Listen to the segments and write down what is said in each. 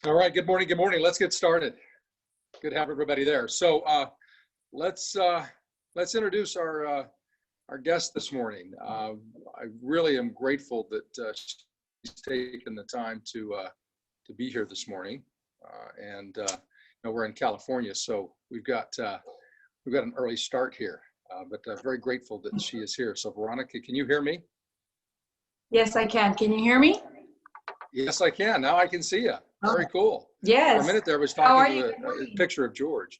All right, good morning, good morning. Let's get started. Good to have everybody there. So let's introduce our guest this morning. I really am grateful that she's taken the time to be here this morning. We're in California, so we've got an early start here, but very grateful that she is here. So Veronica, can you hear me? Yes, I can. Can you hear me? Yes, I can. Now I can see you. Very cool. Yes. For a minute there, I was talking to a picture of George.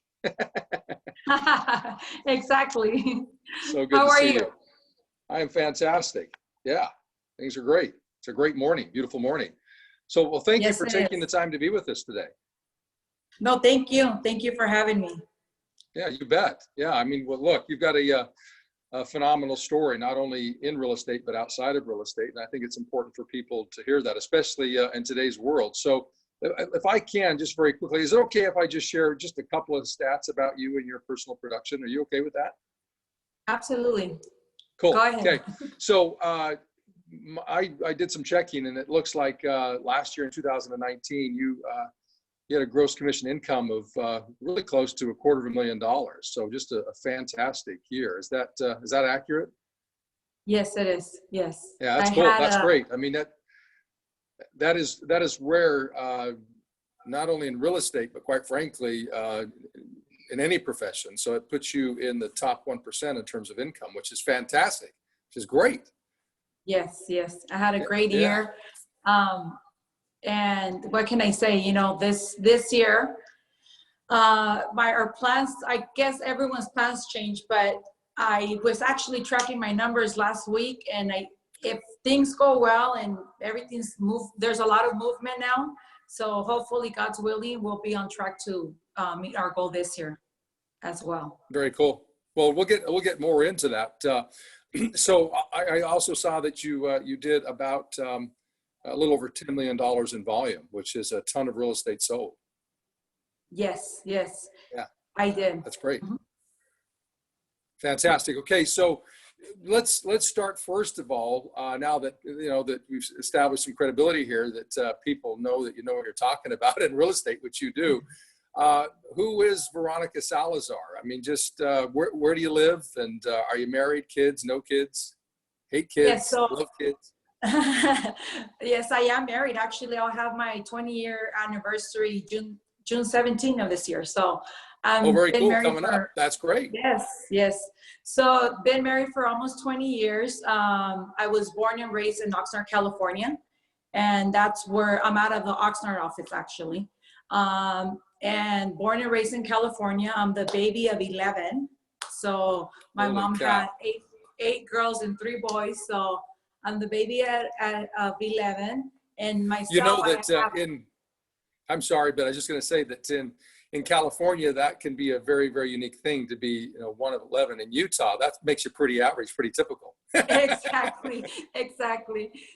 Exactly. So good How to are see you? I am fantastic. Yeah, things are great. It's a great morning, beautiful morning. So, well, thank you Yes, for it taking is. the time to be with us today. No, thank you. Thank you for having me. Yeah, you bet. Yeah, I mean, well, look, you've got a phenomenal story, not only in real estate, but outside of real estate. And I think it's important for people to hear that, especially in today's world. So if I can, just very quickly, is it okay if I just share just a couple of stats about you and your personal production? Are you okay with that? Absolutely. Cool. Go ahead. Okay. So I did some checking, and it looks like last year in 2019, you had a gross commission income of really close to $250,000. So just a fantastic year. Is that accurate? Yes, it is. Yes. Yeah, that's cool. That's great. I mean, that is rare, not only in real estate, but quite frankly, in any profession. So it puts you in the top 1% in terms of income, which is fantastic, which is great. Yes, yes. I had a great Yeah. year. And what can I say? You know, this year, our plans, I guess everyone's plans change, but I was actually tracking my numbers last week, and if things go well and everything's moved, there's a lot of movement now. So hopefully, God's willing, we'll be on track to meet our goal this year as well. Very cool. Well, we'll get more into that. So I also saw that you did about a little over $10 million in volume, which is a ton of real estate sold. Yes, yes. Yeah, I did. That's great. Mm-hmm. Fantastic. Okay, so let's start first of all. Now that that we've established some credibility here, that people know that you know what you're talking about in real estate, which you do. Who is Veronica Salazar? I mean, just where do you live, and are you married? Kids? No kids? Hate kids? Yes, so, love kids? Yes, I am married. Actually, I'll have my 20-year anniversary June 17th of this year. So Very been cool. married Coming up. That's great. Yes, yes. So been married for almost 20 years. I was born and raised in Oxnard, California, and that's where I'm out of the Oxnard office actually. And born and raised in California. I'm the baby of 11. So my mom had eight girls and 3 boys. So I'm the baby of 11, and myself. You know that I'm sorry, but I was just going to say that in California, that can be a very, very unique thing to be, one of 11. In Utah, that makes you pretty average, pretty typical. Exactly.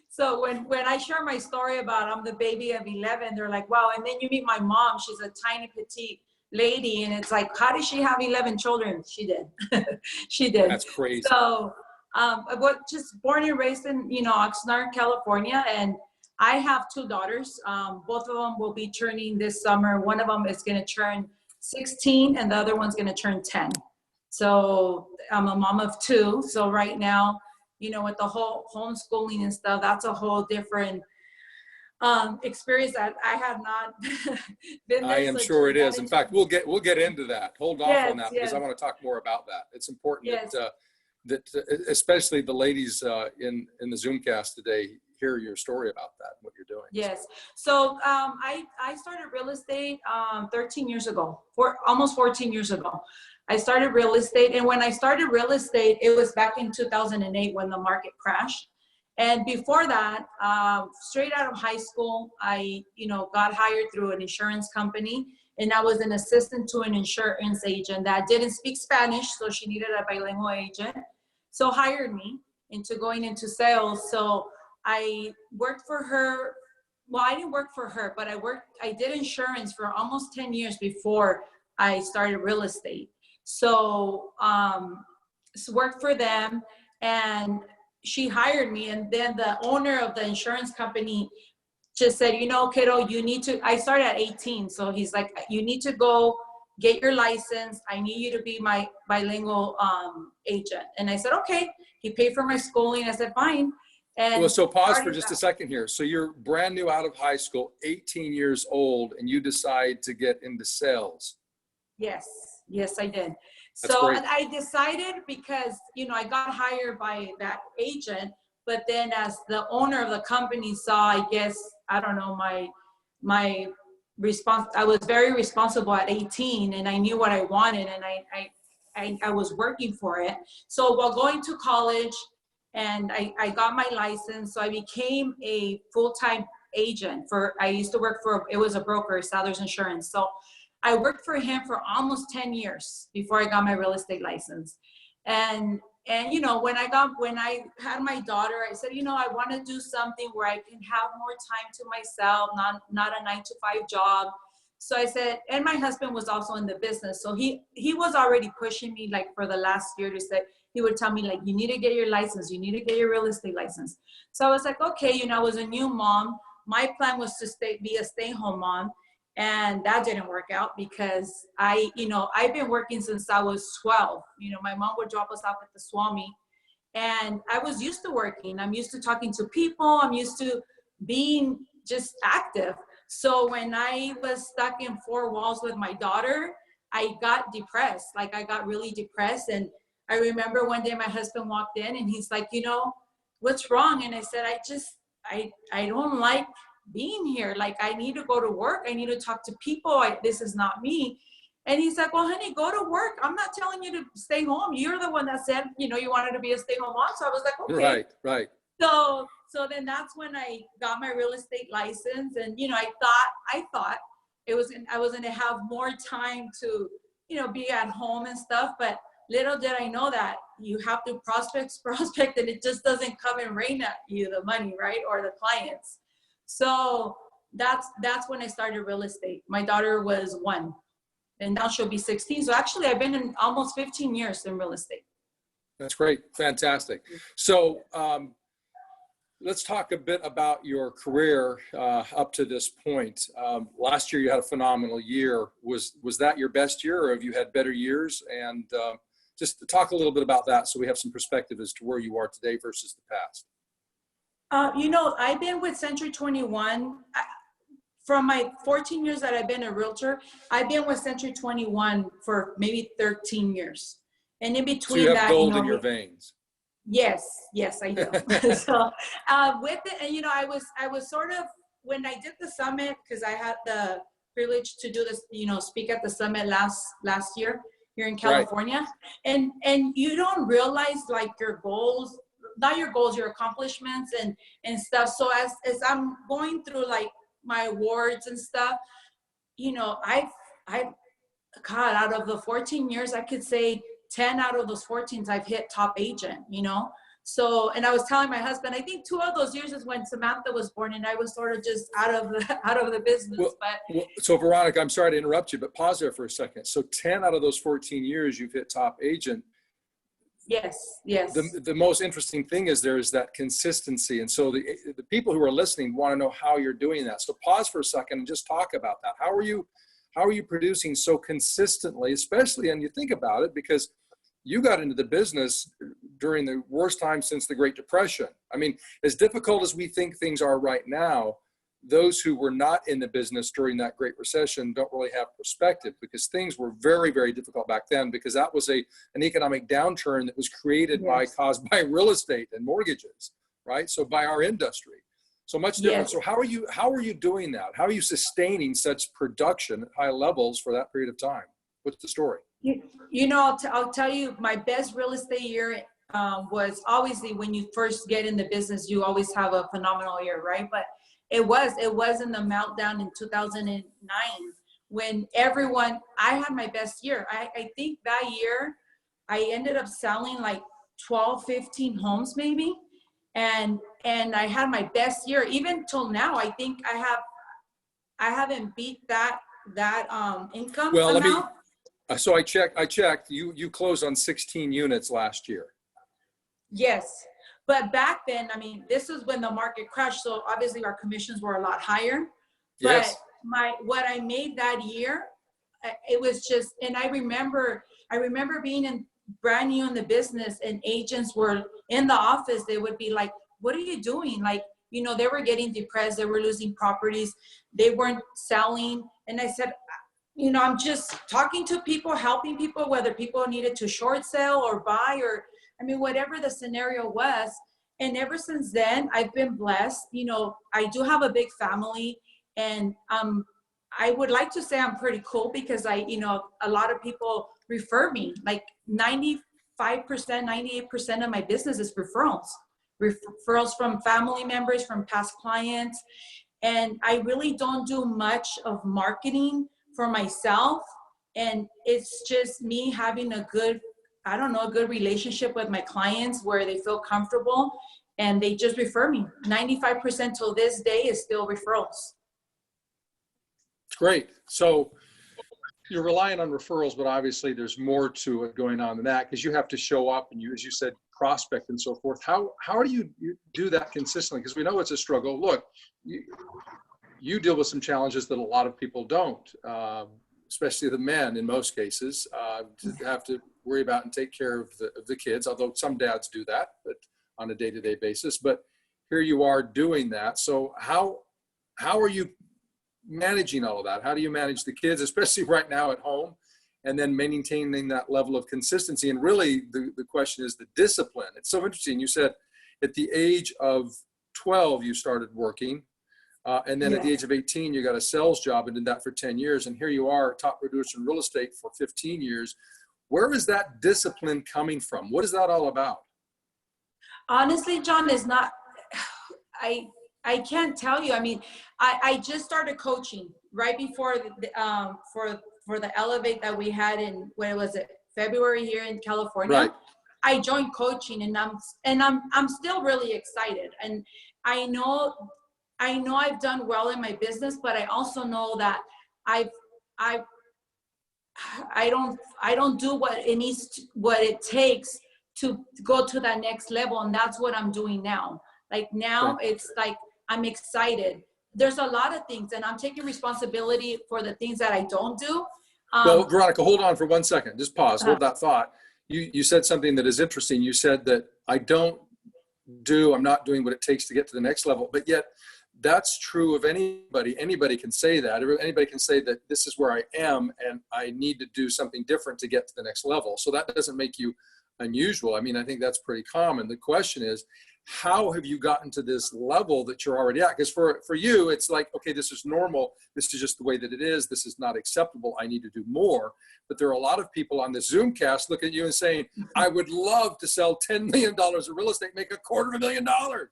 So when I share my story about I'm the baby of 11, they're like, wow. And then you meet my mom. She's a tiny petite lady, and it's like, how did she have 11 children? She did. She did. That's crazy. So I was just born and raised in Oxnard, California, and I have 2 daughters. Both of them will be turning this summer. One of them is going to turn 16, and the other one's going to turn 10. So I'm a mom of 2. So right now, with the whole homeschooling and stuff, that's a whole different experience that I have not been there. I am sure it is. In fact, we'll get into that. Hold off on that because I want to talk more about that. It's important that especially the ladies in the Zoomcast today hear your story about that and what you're doing. Yes. So I started real estate 13 years ago, almost 14 years ago. I started real estate, and when I started real estate, it was back in 2008 when the market crashed. And before that, straight out of high school, I got hired through an insurance company, and I was an assistant to an insurance agent that didn't speak Spanish, so she needed a bilingual agent. So hired me into going into sales. So I worked for her. Well, I didn't work for her, but I did insurance for almost 10 years before I started real estate. So worked for them, and she hired me. And then the owner of the insurance company just said, you know, kiddo, you need to, I started at 18. So he's like, you need to go get your license. I need you to be my bilingual agent. And I said, okay. He paid for my schooling. I said, fine. And well, so pause for just a second here. So you're brand new out of high school, 18 years old, and you decide to get into sales. Yes. Yes, I did. That's So great. I decided because, you know, I got hired by that agent, but then as the owner of the company saw, I guess, I don't know, my response, I was very responsible at 18 and I knew what I wanted and I was working for it. So while going to college and I got my license, so I became a full-time agent I used to work for, it was a broker, Southern Insurance. So I worked for him for almost 10 years before I got my real estate license. And you know, when I had my daughter, I said, you know, I want to do something where I can have more time to myself, not a 9-to-5 job. So I said, and my husband was also in the business. So he was already pushing me like for the last year to say, he would tell me like, you need to get your license. You need to get your real estate license. So I was like, okay, you know, I was a new mom. My plan was to be a stay-home mom. And that didn't work out because I've been working since I was 12. You know, my mom would drop us off at the Swami and I was used to working. I'm used to talking to people. I'm used to being just active. So when I was stuck in four walls with my daughter, I got depressed. Like I got really depressed. And I remember one day my husband walked in and he's like, you know, what's wrong? And I said, I don't like being here. Like I need to go to work. I need to talk to people. This is not me. And he's like, well, honey, go to work. I'm not telling you to stay home. You're the one that said, you know, you wanted to be a stay-home mom. So I was like, okay. Right. So then that's when I got my real estate license. And, you know, I thought I was going to have more time to, you know, be at home and stuff. But little did I know that you have to prospect, and it just doesn't come and rain at you, the money, right? Or the clients. So that's when I started real estate. My daughter was 1 and now she'll be 16. So actually I've been in almost 15 years in real estate. That's great. Fantastic. So let's talk a bit about your career up to this point. Last year you had a phenomenal year. Was that your best year or have you had better years? And just to talk a little bit about that so we have some perspective as to where you are today versus the past. You know, I've been with Century 21. From my 14 years that I've been a realtor, I've been with Century 21 for maybe 13 years. And in between so you have that, gold you know, in your veins. Yes, I do. So with it, and you know, I was sort of, when I did the summit, because I had the privilege to do this, you know, speak at the summit last year here in California. Right. And you don't realize like your goals, not your goals, your accomplishments and stuff. So as I'm going through like my awards and stuff, you know, God, out of the 14 years, I could say 10 out of those 14s I've hit top agent, you know? So, and I was telling my husband, I think 2 of those years is when Samantha was born and I was sort of just out of the business. Well, so Veronica, I'm sorry to interrupt you, but pause there for a second. So 10 out of those 14 years you've hit top agent. Yes. The most interesting thing is there is that consistency. And so the people who are listening want to know how you're doing that. So pause for a second and just talk about that. How are you producing so consistently, especially, and you think about it, because you got into the business during the worst time since the Great Depression. I mean, as difficult as we think things are right now, those who were not in the business during that Great Recession don't really have perspective, because things were very, very difficult back then, because that was an economic downturn that was created caused by real estate and mortgages, right? So by our industry. So much different. Yes. So how are you doing that? How are you sustaining such production at high levels for that period of time? What's the story? You know, I'll tell you, my best real estate year was obviously when you first get in the business, you always have a phenomenal year, right? But it was in the meltdown in 2009 when I had my best year. I think that year I ended up selling like 12, 15 homes maybe. And I had my best year. Even till now, I think I haven't beat that income amount. So I checked, you closed on 16 units last year. Yes. But back then, I mean, this was when the market crashed. So obviously our commissions were a lot higher. But Yes. what I made that year, it was just, and I remember being brand new in the business, and agents were in the office. They would be like, what are you doing? Like, you know, they were getting depressed. They were losing properties. They weren't selling. And I said, you know, I'm just talking to people, helping people, whether people needed to short sell or buy, or, I mean, whatever the scenario was. And ever since then, I've been blessed. You know, I do have a big family, and I would like to say I'm pretty cool because you know, a lot of people refer me. Like 95%, 98% of my business is referrals. Referrals from family members, from past clients. And I really don't do much of marketing for myself. And it's just me having a good, I don't know, a good relationship with my clients where they feel comfortable and they just refer me. 95% till this day is still referrals. Great. So you're relying on referrals, but obviously there's more to it going on than that, because you have to show up and you, as you said, prospect and so forth. How do you do that consistently? Because we know it's a struggle. Look, you deal with some challenges that a lot of people don't, especially the men in most cases, to have to worry about and take care of the kids, although some dads do that, but on a day-to-day basis. But here you are doing that. So how are you managing all of that? How do you manage the kids, especially right now at home, and then maintaining that level of consistency? And really the question is the discipline. It's so interesting. You said at the age of 12, you started working. And then at the age of 18, you got a sales job and did that for 10 years. And here you are, top producer in real estate for 15 years. Where is that discipline coming from? What is that all about? Honestly, John, is not, I can't tell you. I mean, I just started coaching right before for the Elevate that we had in, when was it, February here in California. Right. I joined coaching, and I'm still really excited. And I know I've done well in my business, but I also know that I don't do what it takes to go to that next level. And that's what I'm doing now. Like now it's like, I'm excited. There's a lot of things, and I'm taking responsibility for the things that I don't do. Well, Veronica, hold on for 1 second. Just pause. Hold that thought. You said something that is interesting. You said that I'm not doing what it takes to get to the next level, but yet that's true of anybody. Anybody can say that. Anybody can say that this is where I am and I need to do something different to get to the next level. So that doesn't make you unusual. I mean, I think that's pretty common. The question is, how have you gotten to this level that you're already at? Because for you, it's like, okay, this is normal. This is just the way that it is. This is not acceptable. I need to do more. But there are a lot of people on this Zoomcast looking at you and saying, I would love to sell $10 million of real estate, make $250,000.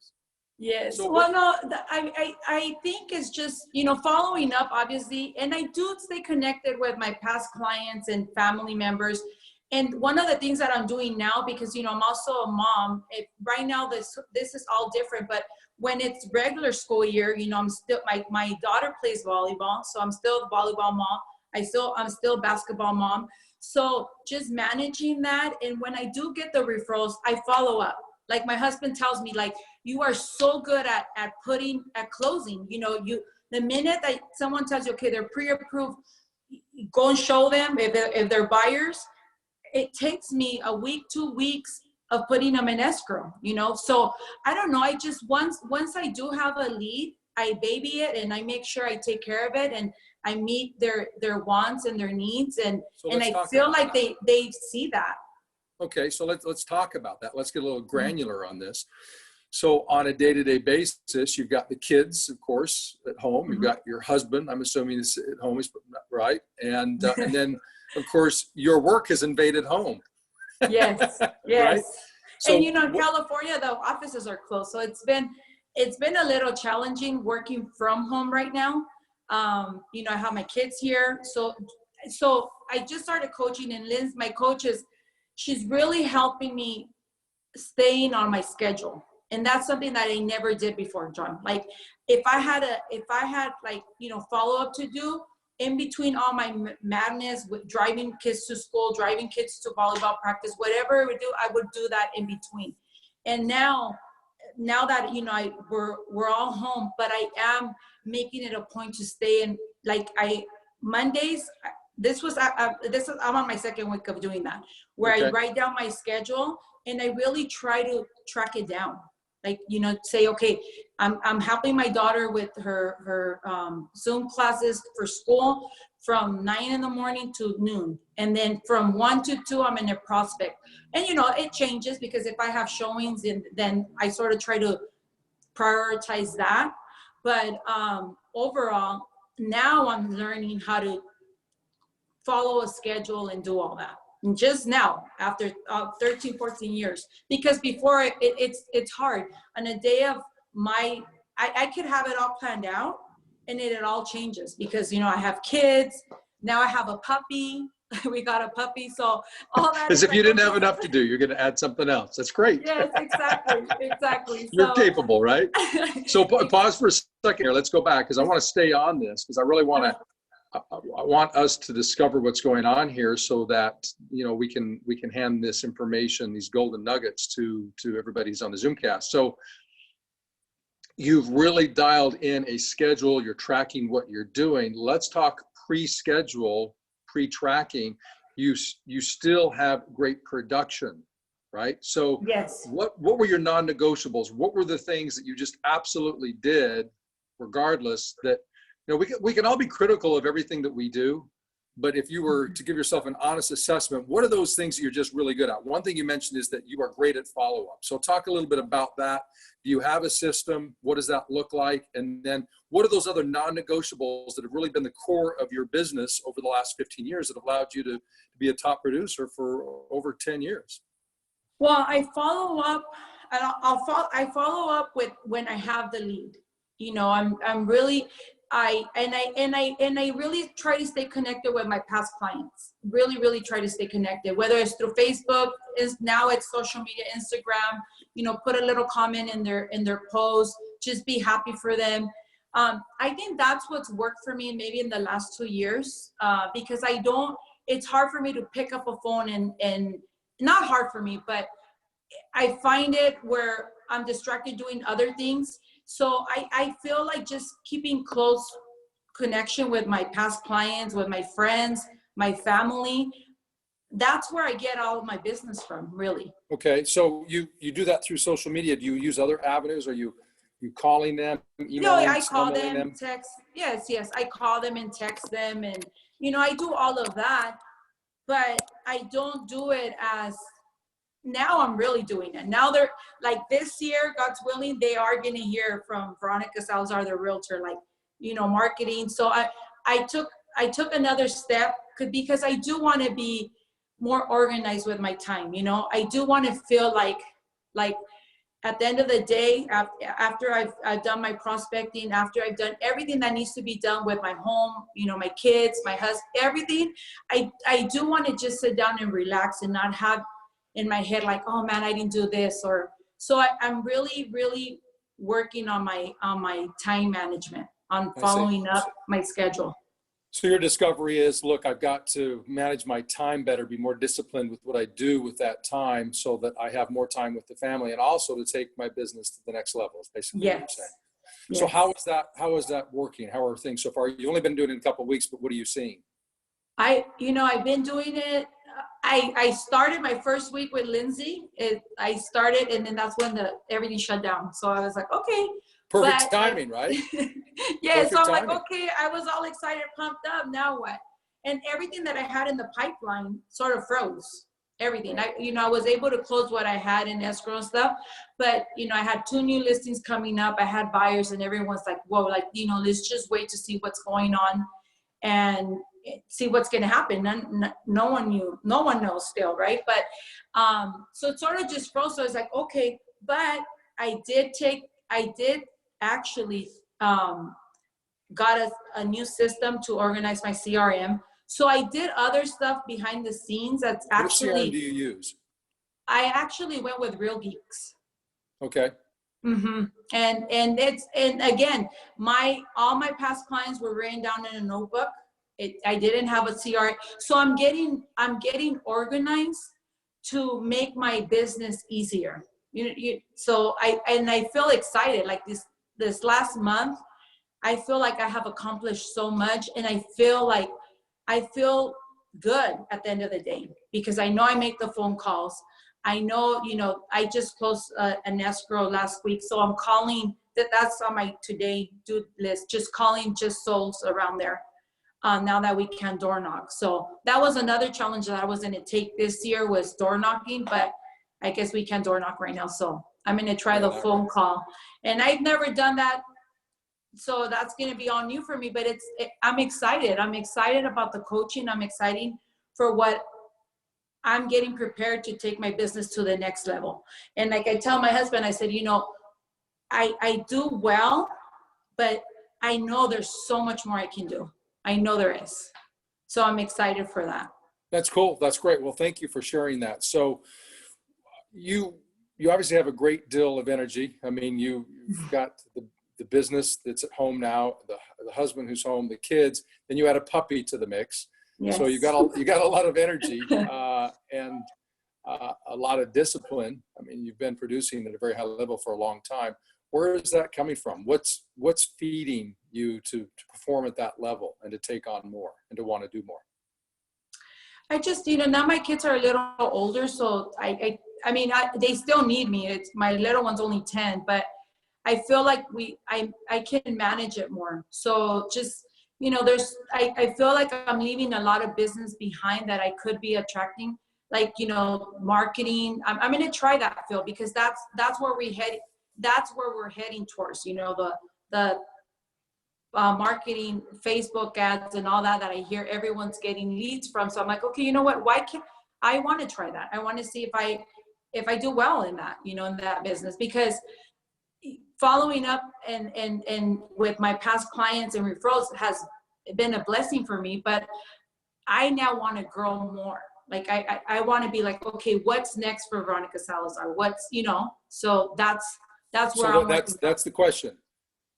Yes. So well, no, I think it's just, you know, following up, obviously, and I do stay connected with my past clients and family members. And one of the things that I'm doing now, because, you know, I'm also a mom, right now this is all different, but when it's regular school year, you know, I'm still, my daughter plays volleyball, so I'm still a volleyball mom. I'm still a basketball mom. So just managing that. And when I do get the referrals, I follow up. Like my husband tells me, like, you are so good at closing. You know, the minute that someone tells you, okay, they're pre-approved, go and show them if they're buyers. It takes me a week, 2 weeks of putting them in escrow, you know? So I don't know. I just, once I do have a lead, I baby it and I make sure I take care of it and I meet their wants and their needs. And I feel like they see that. Okay. So let's talk about that. Let's get a little granular on this. So on a day-to-day basis, you've got the kids, of course, at home. You've got your husband, I'm assuming is at home, right? And then, of course, your work has invaded home. Yes, yes. Right? So, and, you know, in California, the offices are closed. So it's been a little challenging working from home right now. You know, I have my kids here. So I just started coaching, and Lynn's, my coach, she's really helping me staying on my schedule. And that's something that I never did before, John. Like if I had like, you know, follow up to do in between all my madness with driving kids to school, driving kids to volleyball practice, whatever I would do that in between. And now now that, you know, we're all home, but I am making it a point to stay in, like Mondays, I'm on my second week of doing that, where Okay. I write down my schedule and I really try to track it down. Like, you know, say, okay, I'm helping my daughter with her Zoom classes for school from 9 in the morning to noon. And then from 1 to 2, I'm in a prospect. And, you know, it changes because if I have showings, then I sort of try to prioritize that. But overall, now I'm learning how to follow a schedule and do all that. And just now, after 13, 14 years, because before it's hard. On a day of I could have it all planned out, and it all changes because, you know, I have kids. Now I have a puppy. We got a puppy. So all that. As if you didn't have enough to do, you're going to add something else. That's great. Yes, exactly. You're capable, right? So pause for a second here. Let's go back because I want to stay on this because I really want to. I want us to discover what's going on here so that, you know, we can hand this information, these golden nuggets to everybody who's on the Zoomcast. So you've really dialed in a schedule. You're tracking what you're doing. Let's talk pre-schedule, pre-tracking. You still have great production, right? So yes. What were your non-negotiables? What were the things that you just absolutely did, regardless that, you know, we can all be critical of everything that we do, but if you were to give yourself an honest assessment, what are those things that you're just really good at? One thing you mentioned is that you are great at follow-up. So talk a little bit about that. Do you have a system? What does that look like? And then what are those other non-negotiables that have really been the core of your business over the last 15 years that have allowed you to be a top producer for over 10 years? Well, I follow up, and I follow up with when I have the lead. You know, I'm really, I really try to stay connected with my past clients. Really try to stay connected, whether it's through Facebook, now it's social media, Instagram, you know, put a little comment in their post, just be happy for them. I think that's what's worked for me maybe in the last 2 years, because it's hard for me to pick up a phone and not hard for me, but I find it where I'm distracted doing other things. So I feel like just keeping close connection with my past clients, with my friends, my family, that's where I get all of my business from, really. Okay, so you do that through social media. Do you use other avenues? Are you calling them, emailing, No, I call them, text. Yes, I call them and text them, and, you know, I do all of that, but I don't do it as, now I'm really doing it. Now they're like, this year, God's willing, they are going to hear from Veronica Salazar, the realtor, like, you know, marketing. So I took another step because I do want to be more organized with my time. You know, I do want to feel like at the end of the day, after I've done my prospecting, after I've done everything that needs to be done with my home, you know, my kids, my husband, everything, I do want to just sit down and relax and not have in my head like, oh man, I didn't do this. Or so I'm really working on my time management, on following up my schedule. So your discovery is, look, I've got to manage my time better, be more disciplined with what I do with that time so that I have more time with the family, and also to take my business to the next level is basically what you're saying. Yes. So how is that working? How are things so far? You've only been doing it in a couple of weeks, but what are you seeing? I've been doing it. I started my first week with Lindsay. I started, and then that's when everything shut down. So I was like, okay. Perfect timing, right? Yeah, Perfect so I'm timing. like, okay, I was all excited, pumped up, now what? And everything that I had in the pipeline sort of froze. Everything. Right. I was able to close what I had in escrow and stuff, but, I had 2 new listings coming up. I had buyers, and everyone's like, whoa, like, let's just wait to see what's going on and see what's going to happen. No one knows still, right? But so it sort of just froze. So I was like, okay, but I did actually got a new system to organize my CRM. So I did other stuff behind the scenes. That's actually. What CRM do you use? I actually went with Real Geeks. Okay. Mm-hmm. And again, all my past clients were written down in a notebook. I didn't have a CRM, so I'm getting organized to make my business easier. So I feel excited. Like this last month, I feel like I have accomplished so much, and I feel good at the end of the day, because I know I make the phone calls. I know, I just closed an escrow last week, so I'm calling. That's on my today do list. Just calling just souls around there. Now that we can door knock, so that was another challenge that I was going to take this year, was door knocking, but I guess we can door knock right now. So I'm going to try the phone call, and I've never done that. So that's going to be all new for me, but I'm excited. I'm excited about the coaching. I'm excited for what I'm getting prepared to take my business to the next level. And like I tell my husband, I said, I do well, but I know there's so much more I can do. I know there is. So I'm excited for that. That's cool. That's great. Well, thank you for sharing that. So you obviously have a great deal of energy. I mean, you've got the business that's at home now, the husband who's home, the kids, then you add a puppy to the mix. Yes. So you got a lot of energy and a lot of discipline. I mean, you've been producing at a very high level for a long time. Where is that coming from? What's feeding you to perform at that level and to take on more and to want to do more? I just, now my kids are a little older, so I mean, they still need me. It's my little one's only 10, but I feel like I can manage it more. So just, I feel like I'm leaving a lot of business behind that I could be attracting, like, marketing. I'm going to try that, Phil, because that's where we head. That's where we're heading towards, the marketing, Facebook ads and all that I hear everyone's getting leads from. So I'm like, okay, you know what? Why can't I want to try that? I want to see if I do well in that, in that business, because following up and with my past clients and referrals has been a blessing for me, but I now want to grow more. Like I want to be like, okay, what's next for Veronica Salazar? What's, so that's where so that's the question.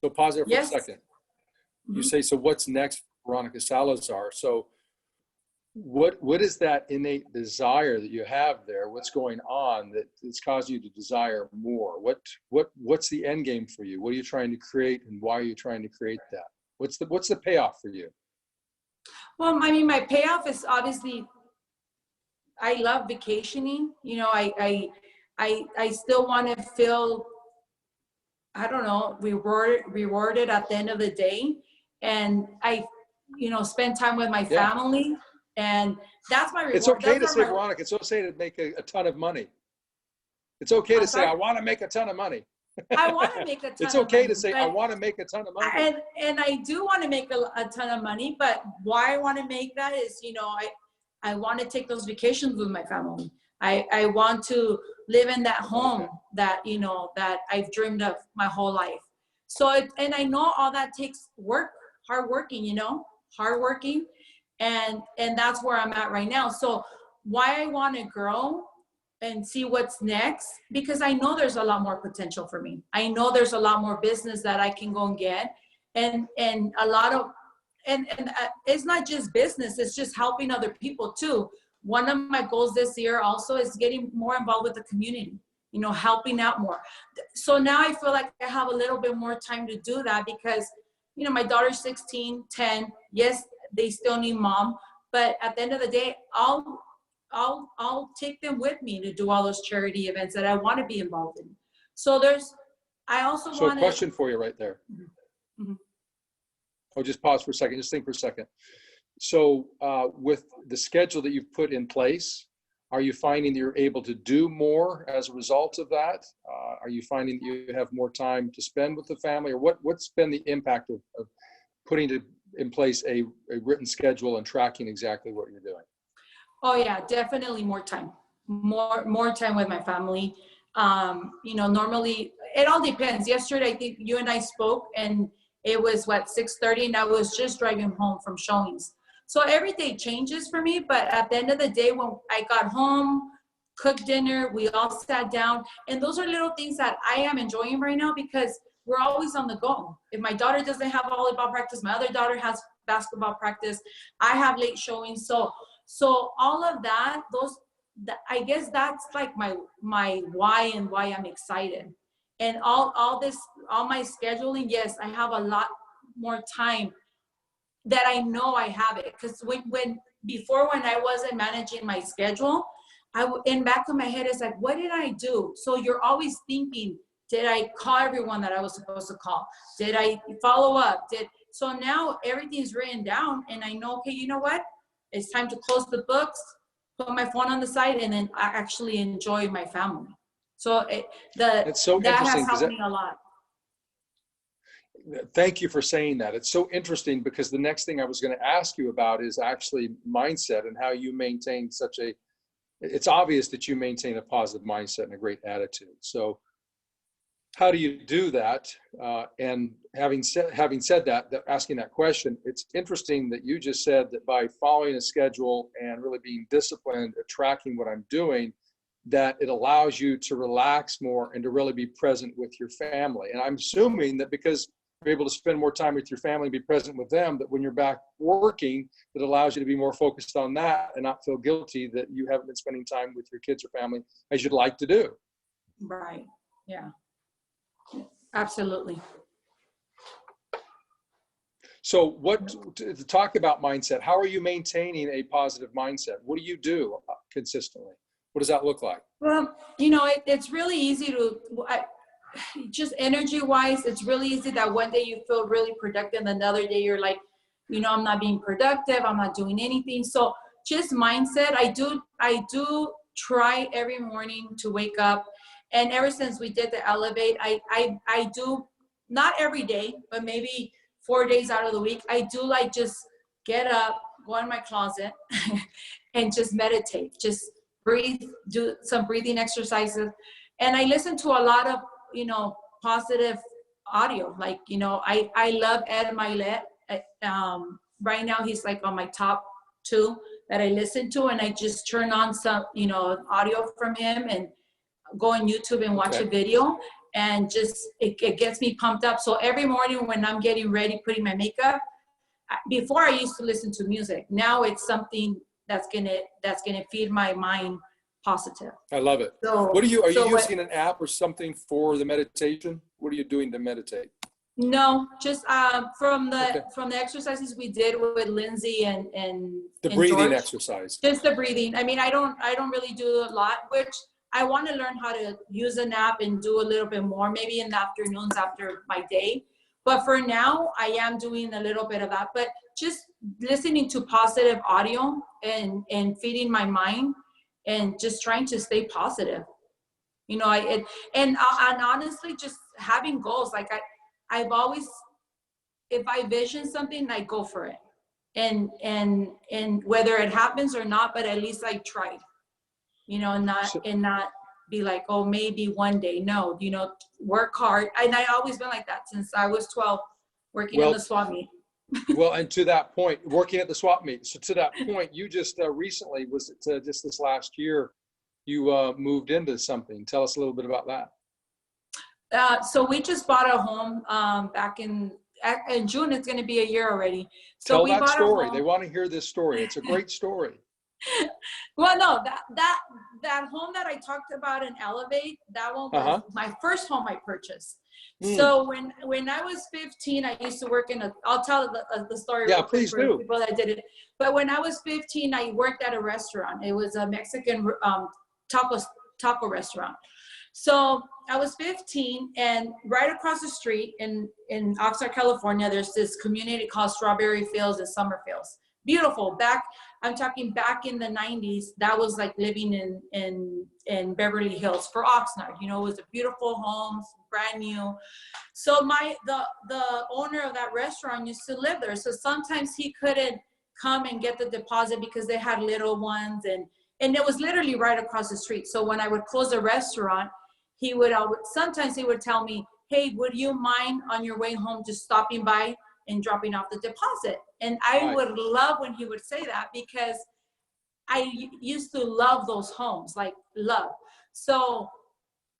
So pause there for a second. Mm-hmm. You say, so what's next for Veronica Salazar? So what is that innate desire that you have there? What's going on that's caused you to desire more? What's the end game for you? What are you trying to create, and why are you trying to create that? What's the payoff for you? Well, I mean, my payoff is obviously, I love vacationing. I still want to feel, I don't know, rewarded at the end of the day. And I, spend time with my family. And that's my reward. It's okay to say, Veronica, it's okay to make a ton of money. It's okay to say, I want to make a ton of money. I want to make a ton of money. It's okay to say, I want to make a ton of money. And I do want to make a ton of money, but why I want to make that is, I want to take those vacations with my family. I want to live in that home that, that I've dreamed of my whole life. So, and I know all that takes work, hard working. And that's where I'm at right now. So why I want to grow and see what's next, because I know there's a lot more potential for me. I know there's a lot more business that I can go and get. And a lot of, and it's not just business, it's just helping other people too. One of my goals this year also is getting more involved with the community, helping out more. So now I feel like I have a little bit more time to do that because, my daughter's 16, 10. Yes, they still need mom, but at the end of the day, I'll take them with me to do all those charity events that I want to be involved in. So I also want to. So a question for you right there. Mm-hmm. Oh, just pause for a second. Just think for a second. So with the schedule that you've put in place, are you finding that you're able to do more as a result of that? Are you finding that you have more time to spend with the family, or what's been the impact of putting in place a written schedule and tracking exactly what you're doing? Oh yeah, definitely more time with my family. Normally it all depends. Yesterday, I think you and I spoke and it was 6:30 and I was just driving home from showings. So every day changes for me, but at the end of the day, when I got home, cooked dinner, we all sat down, and those are little things that I am enjoying right now because we're always on the go. If my daughter doesn't have volleyball practice, my other daughter has basketball practice, I have late showings. So all of that, I guess that's like my why and why I'm excited. And all my scheduling, yes, I have a lot more time that I know I have it. Because before, when I wasn't managing my schedule, in back of my head is like, what did I do? So you're always thinking, did I call everyone that I was supposed to call? Did I follow up? So now everything's written down, and I know, okay, you know what? It's time to close the books, put my phone on the side, and then I actually enjoy my family. So It's so that has interesting helped me a lot. Thank you for saying that. It's so interesting, because the next thing I was going to ask you about is actually mindset and how you maintain it's obvious that you maintain a positive mindset and a great attitude. So how do you do that? And having said that, asking that question, it's interesting that you just said that by following a schedule and really being disciplined at tracking what I'm doing, that it allows you to relax more and to really be present with your family. And I'm assuming that because you're able to spend more time with your family and be present with them, that when you're back working, it allows you to be more focused on that and not feel guilty that you haven't been spending time with your kids or family as you'd like to do. Right. Yeah. Absolutely. So to talk about mindset, how are you maintaining a positive mindset? What do you do consistently? What does that look like? Well, it's really easy just energy wise, it's really easy that one day you feel really productive, another day you're like, I'm not being productive, I'm not doing anything. So just mindset, I do try every morning to wake up. And ever since we did the Elevate, I do, not every day, but maybe 4 days out of the week, I do like just get up, go in my closet and just meditate, just breathe, do some breathing exercises. And I listen to a lot of, positive audio. Like, I love Ed Milet. Right now he's like on my top 2 that I listen to, and I just turn on some, audio from him and go on YouTube and watch a video, and just, it gets me pumped up. So every morning when I'm getting ready, putting my makeup, before I used to listen to music. Now it's something that's gonna feed my mind positive. I love it. So, are you using an app or something for the meditation? What are you doing to meditate? No, just from the exercises we did with Lindsay and the breathing George, exercise. Just the breathing. I mean, I don't really do a lot, which I want to learn how to use an app and do a little bit more, maybe in the afternoons after my day. But for now, I am doing a little bit of that. But just listening to positive audio and feeding my mind and just trying to stay positive. And honestly, just having goals. Like I've always, if I vision something, I go for it. And whether it happens or not, but at least I tried. Not be like, oh, maybe one day. No, work hard. And I always been like that since I was 12, working in the swap meet. Well, and to that point, working at the swap meet. So to that point, you just recently, was it just this last year, you moved into something. Tell us a little bit about that. So we just bought a home back in June. It's going to be a year already. So Tell we that bought story. A home. They want to hear this story. It's a great story. Well, no, that home that I talked about in Elevate, that one was my first home I purchased. So when I was 15, I used to work I'll tell the story. Yeah, please do. People that did it. But when I was 15, I worked at a restaurant. It was a Mexican taco restaurant. So I was 15, and right across the street in Oxnard, California, there's this community called Strawberry Fields and Summer Fields. Beautiful. I'm talking back in the 90s, that was like living in Beverly Hills for Oxnard. It was a beautiful homes, brand new. So the owner of that restaurant used to live there. So sometimes he couldn't come and get the deposit because they had little ones, and it was literally right across the street. So when I would close the restaurant, sometimes he would tell me, hey, would you mind on your way home just stopping by and dropping off the deposit? And I would love when he would say that, because I used to love those homes, like love. So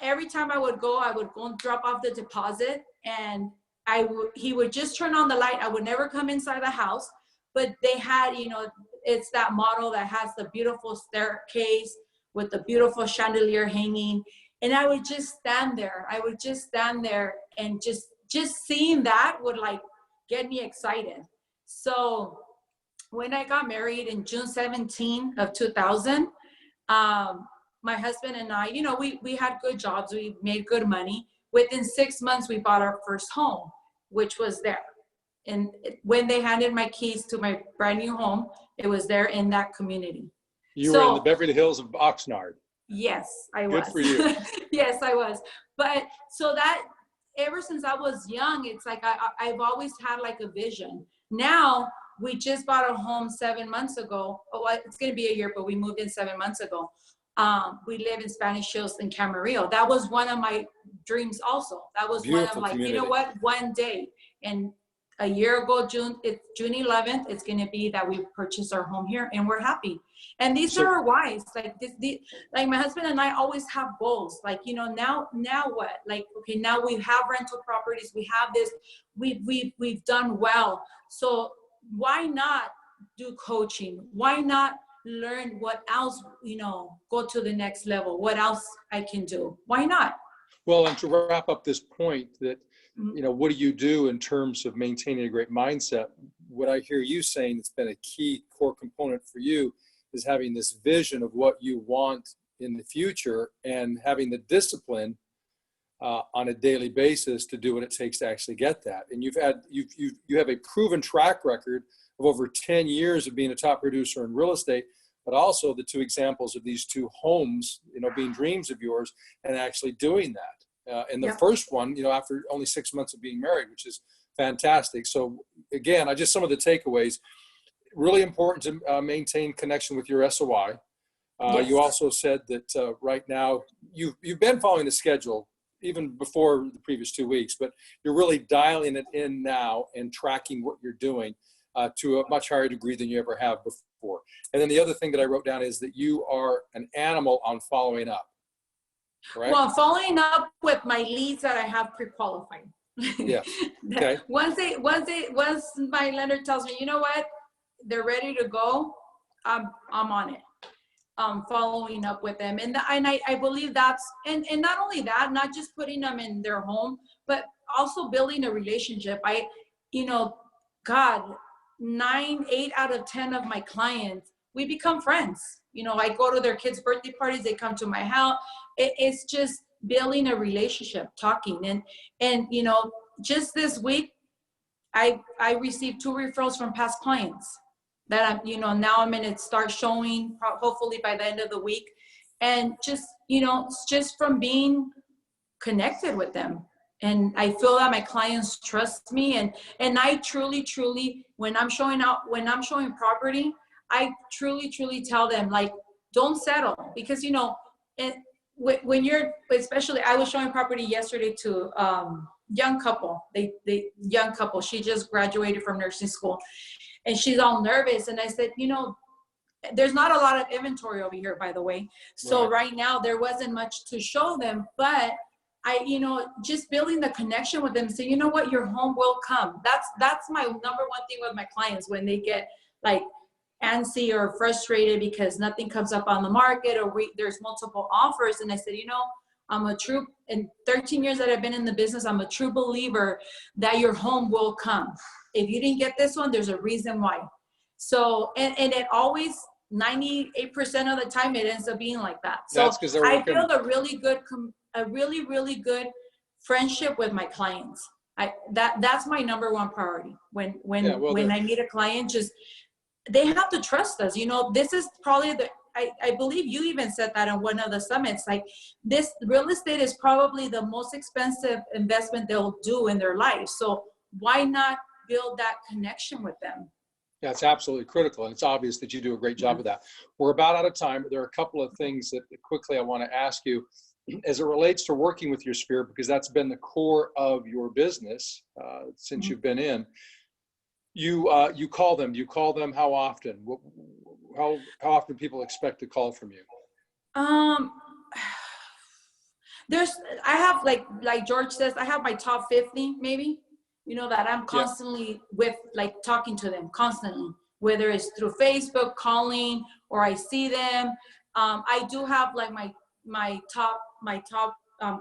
every time I would go and drop off the deposit, and he would just turn on the light. I would never come inside the house, but they had, it's that model that has the beautiful staircase with the beautiful chandelier hanging. And I would just stand there. I would just stand there, and just seeing that would like get me excited. So when I got married in June 17 of 2000, my husband and I, you know, we had good jobs. We made good money. Within 6 months, we bought our first home, which was there. And when they handed my keys to my brand new home, it was there in that community. You were in the Beverly Hills of Oxnard. Yes, I was. Good for you. Yes, I was. But so that ever since I was young, it's like I've always had like a vision. Now we just bought a home 7 months ago. Oh, it's going to be a year, but we moved in 7 months ago. We live in Spanish Hills in Camarillo. That was one of my dreams also. That was Beautiful one of like, community. you know what, one day. And a year ago, June 11th, it's going to be that we purchased our home here, and we're happy. And these are our whys. Like like my husband and I always have goals. Like, you know, now what? Like, okay, now we have rental properties. We have this. We've done well. So why not do coaching? Why not learn what else, you know, go to the next level? What else I can do? Why not? Well, and to wrap up this point that, you know, what do you do in terms of maintaining a great mindset? What I hear you saying that's been a key core component for you is having this vision of what you want in the future and having the discipline on a daily basis to do what it takes to actually get that. And you have a proven track record of over 10 years of being a top producer in real estate, but also the two examples of these two homes, you know, being dreams of yours and actually doing that. And the first one, you know, after only 6 months of being married, which is fantastic. So again, some of the takeaways, really important to maintain connection with your SOI. Yes. You also said that right now you've been following the schedule even before the previous 2 weeks, but you're really dialing it in now and tracking what you're doing to a much higher degree than you ever have before. And then the other thing that I wrote down is that you are an animal on following up. Right? Well, following up with my leads that I have pre-qualified. Yeah. Okay. Once my lender tells me, you know what, they're ready to go, I'm on it. Following up with them, and I believe that's and not only that, not just putting them in their home, but also building a relationship. You know, God, 8 out of 10 of my clients, we become friends. You know, I go to their kids' birthday parties, they come to my house. It's just building a relationship, talking. And you know, just this week, I received 2 referrals from past clients that now I'm going to start showing hopefully by the end of the week. And just, you know, just from being connected with them. And I feel that my clients trust me. And I truly, when I'm showing property, I truly tell them, like, don't settle, because, you know, when you're, especially, I was showing property yesterday to young couple. Young couple. She just graduated from nursing school, and she's all nervous. And I said, you know, there's not a lot of inventory over here, by the way. So right now there wasn't much to show them, but you know, just building the connection with them. So, you know what, your home will come. That's my number one thing with my clients when they get like antsy or frustrated because nothing comes up on the market, or there's multiple offers. And I said, you know, in 13 years that I've been in the business, I'm a true believer that your home will come. If you didn't get this one, there's a reason why. So, and it always, 98% of the time, it ends up being like that. So I build a really good friendship with my clients. That's my number one priority. When I meet a client, just, they have to trust us. You know, this is probably I believe you even said that on one of the summits, like, this real estate is probably the most expensive investment they'll do in their life. So why not build that connection with them? Yeah, it's absolutely critical. And it's obvious that you do a great job of that. We're about out of time. There are a couple of things that quickly I want to ask you as it relates to working with your sphere, because that's been the core of your business since you've been in. You call them. Do you call them? How often? How often people expect a call from you? I have like George says, I have my top 50 maybe, you know, that I'm constantly with, like, talking to them constantly, whether it's through Facebook, calling, or I see them. I do have like my top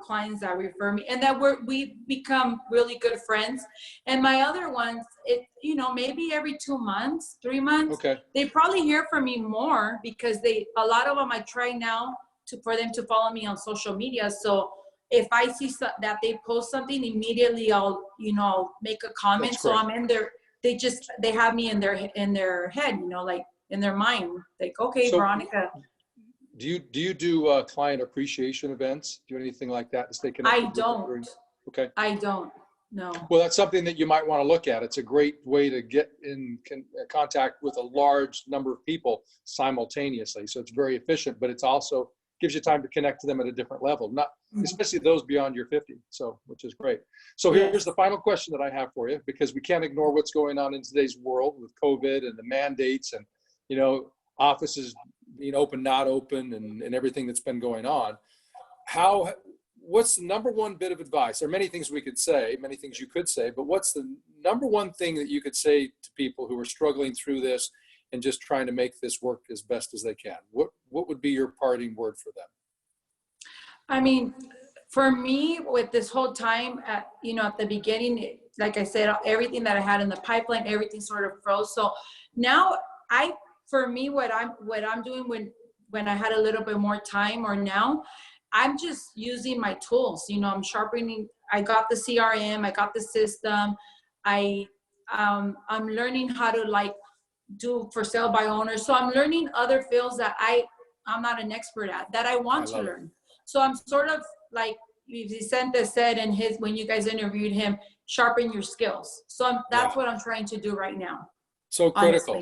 clients that refer me, and that we become really good friends. And my other ones, it, you know, maybe every 2 months, 3 months, Okay. they probably hear from me more, because a lot of them I try now for them to follow me on social media. So if I see that they post something, immediately I'll, you know, I'll make a comment. That's So great. I'm in there. They have me in their head, you know, like in their mind, like, okay, So Veronica. do you do client appreciation events? Do anything like that to stay connected I with don't. Okay. I don't. No. Well, that's something that you might want to look at. It's a great way to get in contact with a large number of people simultaneously. So it's very efficient, but it's also gives you time to connect to them at a different level, not especially those beyond your 50. So, which is great. So here's the final question that I have for you, because we can't ignore what's going on in today's world with COVID and the mandates and, you know, offices being open, not open, and everything that's been going on. What's the number one bit of advice? There are many things we could say, many things you could say, but what's the number one thing that you could say to people who are struggling through this and just trying to make this work as best as they can? What would be your parting word for them? I mean, for me, with this whole time, you know, at the beginning, like I said, everything that I had in the pipeline, everything sort of froze. So now for me, what I'm doing when I had a little bit more time, or now, I'm just using my tools. You know, I'm sharpening. I got the CRM, I got the system. I'm learning how to like do for sale by owners. So I'm learning other fields that I'm not an expert at, that I want to learn. So I'm sort of like Vicente said in when you guys interviewed him, sharpen your skills. So that's what I'm trying to do right now. So critical.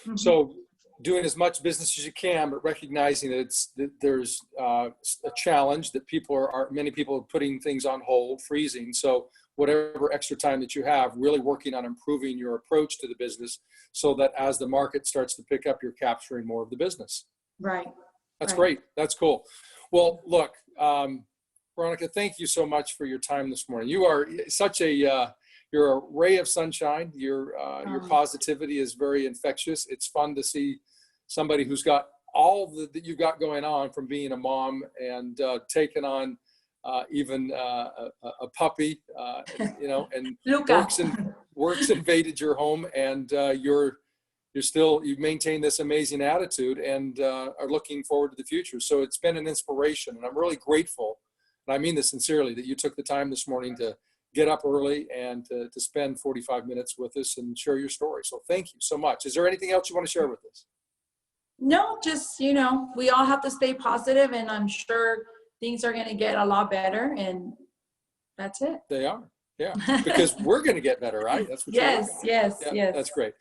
Mm-hmm. So doing as much business as you can, but recognizing that there's a challenge, that many people are putting things on hold, freezing. So whatever extra time that you have, really working on improving your approach to the business, so that as the market starts to pick up, you're capturing more of the business. Right. That's great. That's cool. Well, look, Veronica, thank you so much for your time this morning. You are such you're a ray of sunshine. Your positivity is very infectious. It's fun to see somebody who's got all that you've got going on, from being a mom and taking on even a puppy, you know, and works invaded your home, and you've maintained this amazing attitude and are looking forward to the future. So it's been an inspiration, and I'm really grateful, and I mean this sincerely, that you took the time this morning to get up early and to spend 45 minutes with us and share your story. So thank you so much. Is there anything else you want to share with us? No, just, you know, we all have to stay positive, and I'm sure things are going to get a lot better, and that's it. They are. Yeah. Because we're going to get better, right? That's what yes. That's great.